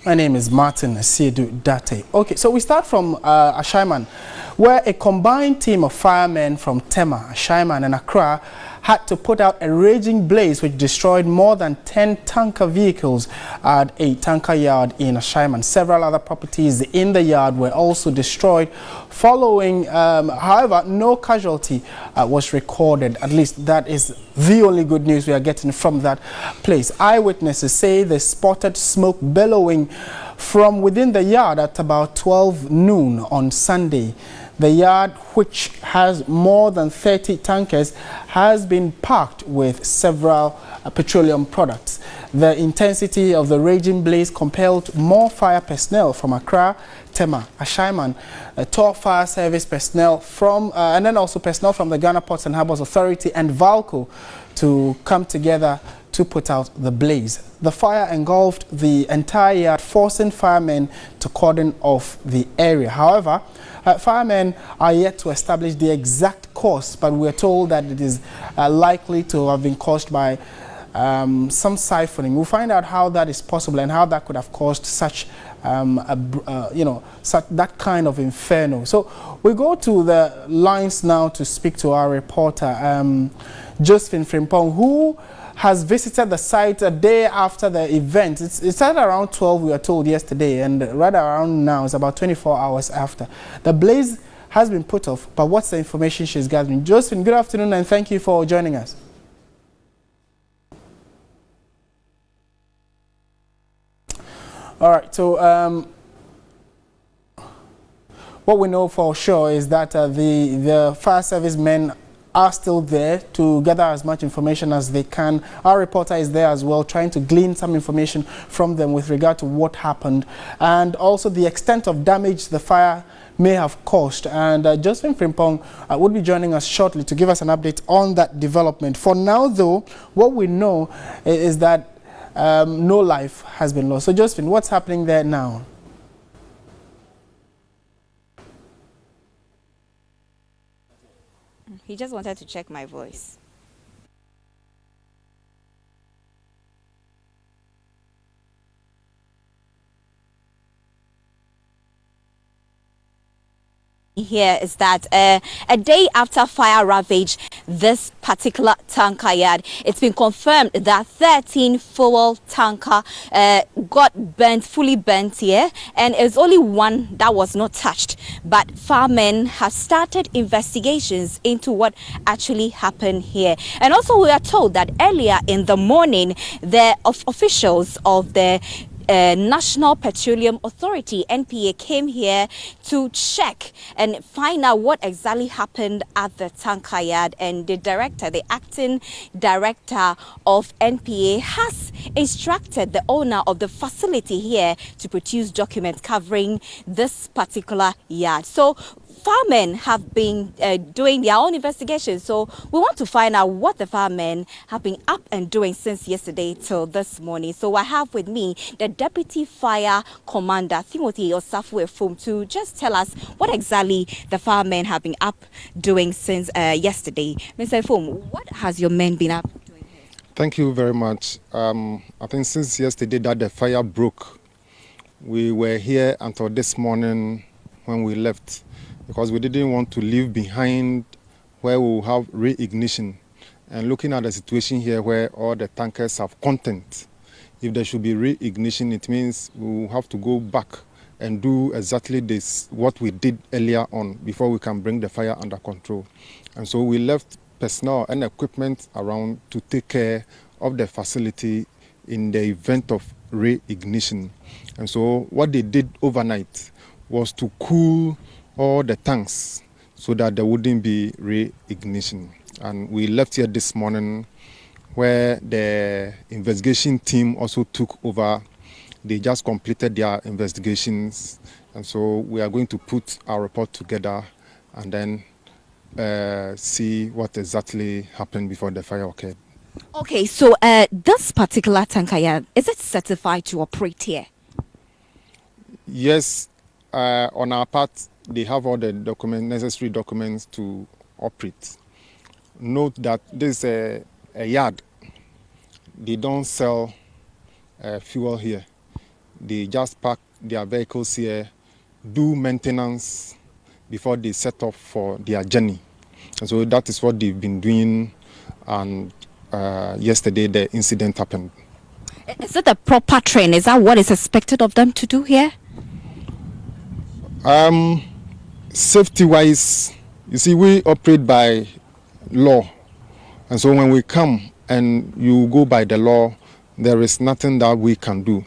My name is Martin Asiedu Date. Okay, so we start from Ashiaman, where a combined team of firemen from Tema, Ashiaman and Accra had to put out a raging blaze which destroyed more than 10 tanker vehicles at a tanker yard in Ashiaman. Several other properties in the yard were also destroyed. Following, however, no casualty was recorded. At least that is the only good news we are getting from that place. Eyewitnesses say they spotted smoke billowing from within the yard at about 12 noon on Sunday. The yard, which has more than 30 tankers, has been packed with several petroleum products. The intensity of the raging blaze compelled more fire personnel from Accra, Tema, Ashiaman, top fire service personnel from, and then also personnel from the Ghana Ports and Harbours Authority and Valco to come together to put out the blaze. The fire engulfed the entire yard, forcing firemen to cordon off the area. However, firemen are yet to establish the exact cause, but we are told that it is likely to have been caused by some siphoning. We'll find out how that is possible and how that could have caused such, that kind of inferno. So we go to the lines now to speak to our reporter, Josephine Frimpong, who has visited the site a day after the event. It started around 12, we were told yesterday, and right around now, it's about 24 hours after. The blaze has been put off, but what's the information she's gathering? Josephine, good afternoon, and thank you for joining us. All right, so what we know for sure is that the fire service men are still there to gather as much information as they can. Our reporter is there as well, trying to glean some information from them with regard to what happened and also the extent of damage the fire may have caused. And Josephine Frimpong would be joining us shortly to give us an update on that development. For now, though, what we know is that no life has been lost. So, Josephine, what's happening there now? He just wanted to check my voice. Here is that a day after fire ravaged this particular tanker yard, it's been confirmed that 13 fuel tanker got burnt, fully burnt here, and it's only one that was not touched. But firemen have started investigations into what actually happened here. And also we are told that earlier in the morning, the officials of the National Petroleum Authority, NPA, came here to check and find out what exactly happened at the tanker yard. And the acting director of NPA has instructed the owner of the facility here to produce documents covering this particular yard. So firemen have been doing their own investigation, so we want to find out what the firemen have been up and doing since yesterday till this morning. So I have with me the Deputy Fire Commander, Timothy Osafo-Efum, to just tell us what exactly the firemen have been up doing since yesterday. Mr. Efum, what has your men been up doing here? Thank you very much. I think since yesterday that the fire broke, we were here until this morning when we left, because we didn't want to leave behind where we will have reignition. And looking at the situation here where all the tankers have content, if there should be reignition, it means we will have to go back and do exactly this, what we did earlier on, before we can bring the fire under control. And so we left personnel and equipment around to take care of the facility in the event of reignition. And so what they did overnight was to cool all the tanks so that there wouldn't be reignition. And we left here this morning where the investigation team also took over. They just completed their investigations, and so we are going to put our report together and then see what exactly happened before the fire occurred. Okay, so this particular tanker yard, is it certified to operate here? Yes, on our part, they have all the necessary documents to operate. Note that this is a yard. They don't sell fuel here. they just park their vehicles here, do maintenance before they set off for their journey. And so that is what they've been doing, and yesterday the incident happened. Is it a proper train? Is that what is expected of them to do here? Safety-wise, you see, we operate by law. And so when we come and you go by the law, there is nothing that we can do.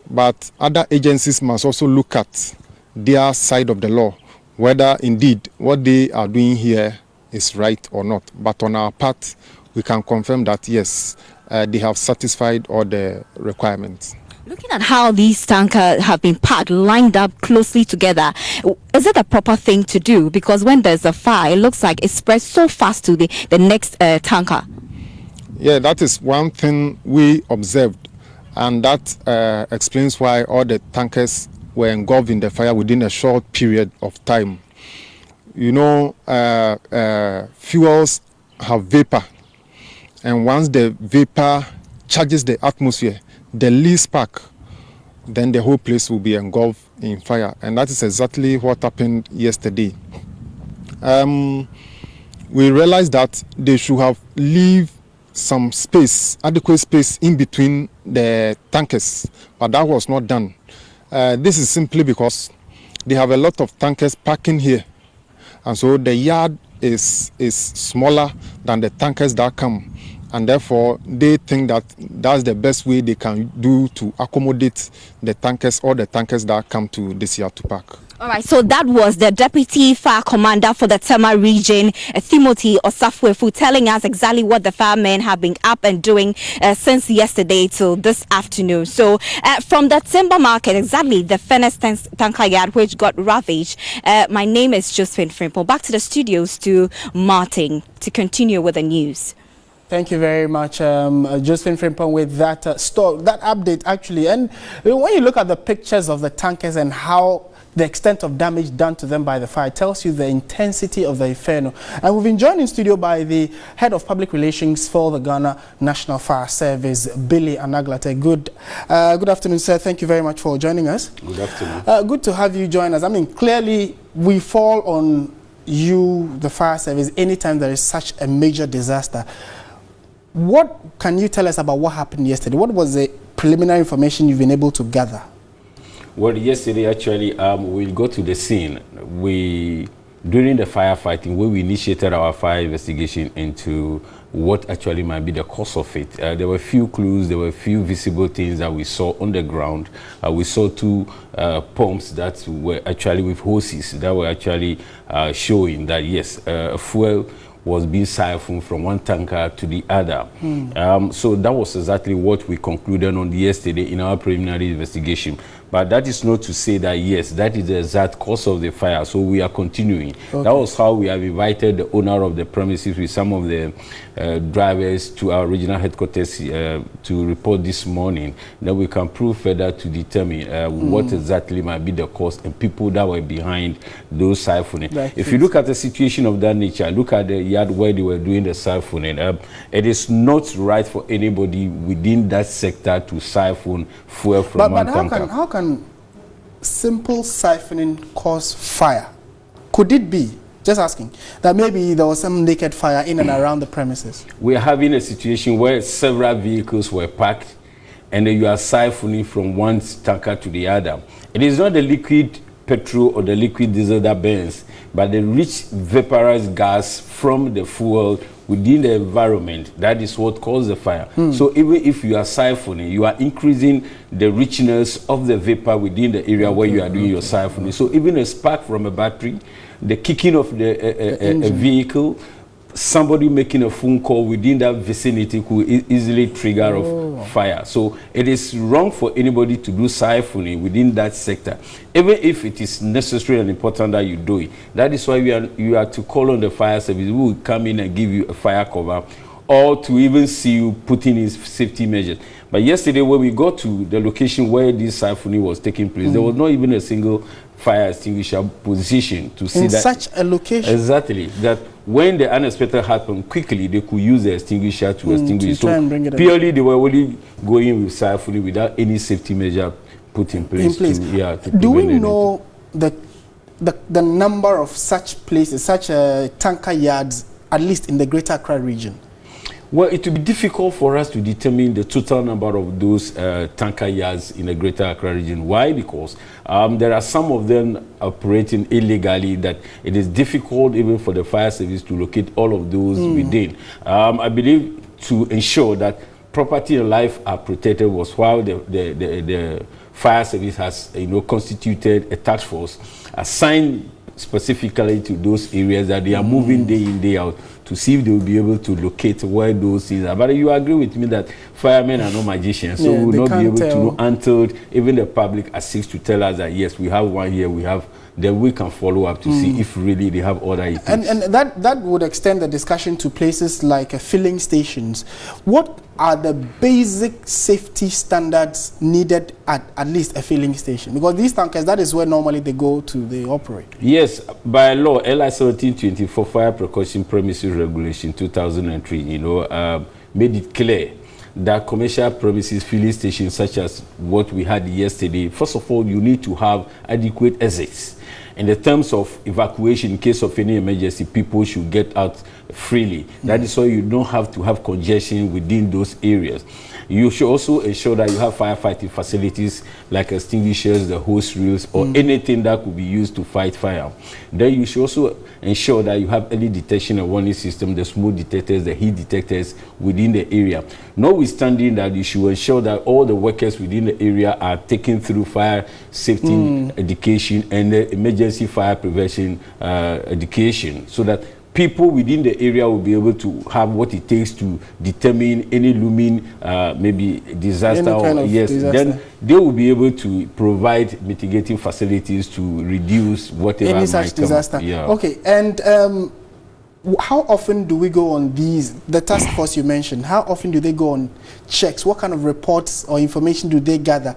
But other agencies must also look at their side of the law, whether indeed what they are doing here is right or not. But on our part, we can confirm that yes, they have satisfied all the requirements. Looking at how these tankers have been parked, lined up closely together, is it a proper thing to do? Because when there's a fire, it looks like it spreads so fast to the next tanker. Yeah, that is one thing we observed, and that explains why all the tankers were engulfed in the fire within a short period of time. You know, fuels have vapor, and once the vapor charges the atmosphere, the least spark, then the whole place will be engulfed in fire. And that is exactly what happened yesterday. We realized that they should have leave some space, adequate space in between the tankers, but that was not done. This is simply because they have a lot of tankers parking here, and so the yard is smaller than the tankers that come. And therefore, they think that that's the best way they can do to accommodate the tankers, or the tankers that come to this yard to park. All right, so that was the Deputy Fire Commander for the Tema region, Timothy Osafwefu, telling us exactly what the firemen have been up and doing since yesterday till this afternoon. So from the timber market, exactly the furnace tanker yard which got ravaged, my name is Josephine Frimpong. Back to the studios to Martin to continue with the news. Thank you very much, Josephine Frimpong, with that that update actually. And when you look at the pictures of the tankers and how the extent of damage done to them by the fire, it tells you the intensity of the inferno. And we've been joined in studio by the Head of Public Relations for the Ghana National Fire Service, Billy Anaglate. Good afternoon, sir. Thank you very much for joining us. Good afternoon. Good to have you join us. I mean, clearly we fall on you, the fire service, anytime there is such a major disaster. What can you tell us about what happened yesterday? What was the preliminary information you've been able to gather? Well, yesterday actually we got to the scene. During the firefighting, we initiated our fire investigation into what actually might be the cause of it. There were a few clues, there were a few visible things that we saw on the ground. We saw two pumps that were actually with hoses that were actually showing that yes, fuel was being siphoned from one tanker to the other. So that was exactly what we concluded on yesterday in our preliminary investigation. But that is not to say that, yes, that is the exact cause of the fire. So we are continuing. Okay. That was how we have invited the owner of the premises with some of the drivers to our regional headquarters to report this morning. Then we can prove further to determine what exactly might be the cause and people that were behind those siphoning. If you look at the situation of that nature, look at the yard where they were doing the siphoning. It is not right for anybody within that sector to siphon fuel from one tanker. How can simple siphoning cause fire? Could it be, just asking, that maybe there was some naked fire in and around the premises? We are having a situation where several vehicles were parked and you are siphoning from one tanker to the other. It is not the liquid petrol or the liquid diesel that burns, but the rich vaporized gas from the fuel within the environment. That is what caused the fire. So even if you are siphoning, you are increasing the richness of the vapor within the area where you are doing your siphoning. So even a spark from a battery, the kicking of a vehicle, somebody making a phone call within that vicinity could easily trigger a fire. So it is wrong for anybody to do siphoning within that sector, even if it is necessary and important that you do it. That is why you are to call on the fire service who will come in and give you a fire cover, or to even see you putting in safety measures. But yesterday when we got to the location where this siphoning was taking place, there was not even a single fire extinguisher position to see in that. Such a location? Exactly. That when the unexpected happened, quickly they could use the extinguisher to extinguish. So purely they were only going with siphoning without any safety measure put in place. Do we know the number of such places, such tanker yards, at least in the Greater Accra region? Well, it will be difficult for us to determine the total number of those tanker yards in the Greater Accra region. Why? Because there are some of them operating illegally that it is difficult even for the fire service to locate all of those within. I believe to ensure that property and life are protected was why the fire service has, constituted a task force assigned specifically to those areas that they are moving day in, day out, to see if they will be able to locate where those things are. But you agree with me that firemen are no magicians, so we will not be able to know until even the public assists to tell us that yes, we have one here, then we can follow up to see if really they have other issues. And that would extend the discussion to places like filling stations. What are the basic safety standards needed at least a filling station? Because these tankers, that is where normally they go to, they operate. Yes, by law, LI 1724 Fire Precaution Premises Regulation 2003, made it clear that commercial premises filling stations such as what we had yesterday, first of all, you need to have adequate exits. In the terms of evacuation, in case of any emergency, people should get out freely. That is why you don't have to have congestion within those areas. You should also ensure that you have firefighting facilities like extinguishers, the hose reels, or anything that could be used to fight fire. Then you should also ensure that you have early detection and warning system, the smoke detectors, the heat detectors within the area. Notwithstanding that, you should ensure that all the workers within the area are taken through fire safety education and the emergency fire prevention education, so that people within the area will be able to have what it takes to determine any looming maybe disaster then they will be able to provide mitigating facilities to reduce whatever any such disaster. Okay, and how often do we go on the task force you mentioned? How often do they go on checks? What kind of reports or information do they gather?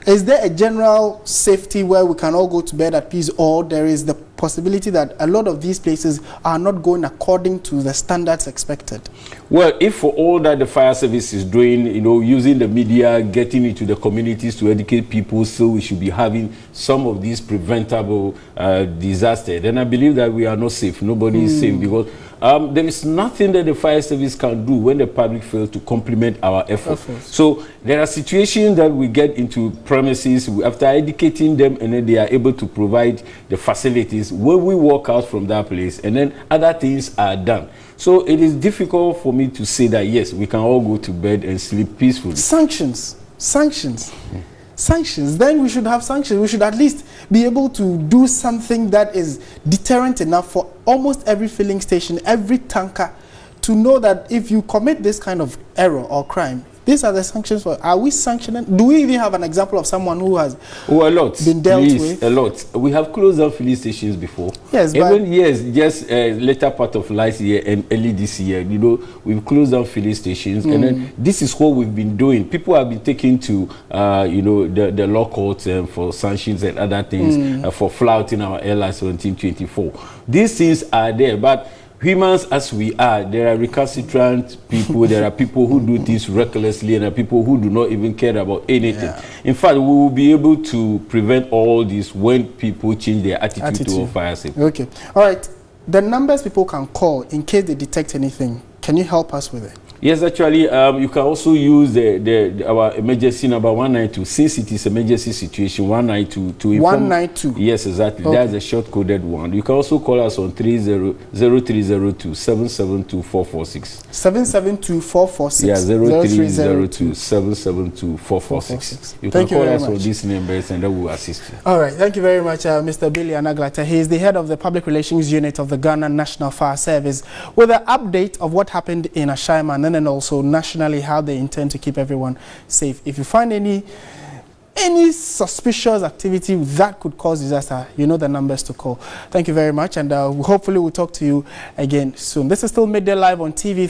Is there a general safety where we can all go to bed at peace, or there is the possibility that a lot of these places are not going according to the standards expected? Well, if for all that the fire service is doing, using the media, getting into the communities to educate people, so we should be having some of these preventable disasters, then I believe that we are not safe. Nobody is safe, because there is nothing that the fire service can do when the public fails to complement our efforts. So there are situations that we get into premises after educating them, and then they are able to provide the facilities when we walk out from that place, and then other things are done. So it is difficult for me to say that yes, we can all go to bed and sleep peacefully. Sanctions. Then we should have sanctions. We should at least be able to do something that is deterrent enough for almost every filling station, every tanker, to know that if you commit this kind of error or crime, these are the sanctions for. Are we sanctioning? Do we even have an example of someone who has been dealt with? A lot. We have closed down filling stations before. Yes, even just later part of last year and early this year, we've closed down filling stations, and then this is what we've been doing. People have been taken to, the law courts for sanctions and other things for flouting our LI 1724. These things are there, but humans as we are, there are recalcitrant people, there are people who do things recklessly, and there are people who do not even care about anything. In fact, we will be able to prevent all this when people change their attitude toward fire safety. Okay. All right. The numbers people can call in case they detect anything, can you help us with it? Yes, actually, you can also use our emergency number 192. Since it is emergency situation, 192 to inform. 192. Yes, exactly. Okay. That's a short-coded one. You can also call us on 0302 772 446. 772 446. Yeah, 0302 772 446. You can call us on these numbers, and that will assist you. All right. Thank you very much, Mr. Billy Anaglata. He is the head of the Public Relations Unit of the Ghana National Fire Service, with an update of what happened in Ashiaman, and also nationally how they intend to keep everyone safe. If you find any suspicious activity that could cause disaster, you know the numbers to call. Thank you very much, and hopefully we'll talk to you again soon. This is still Midday Live on TV3.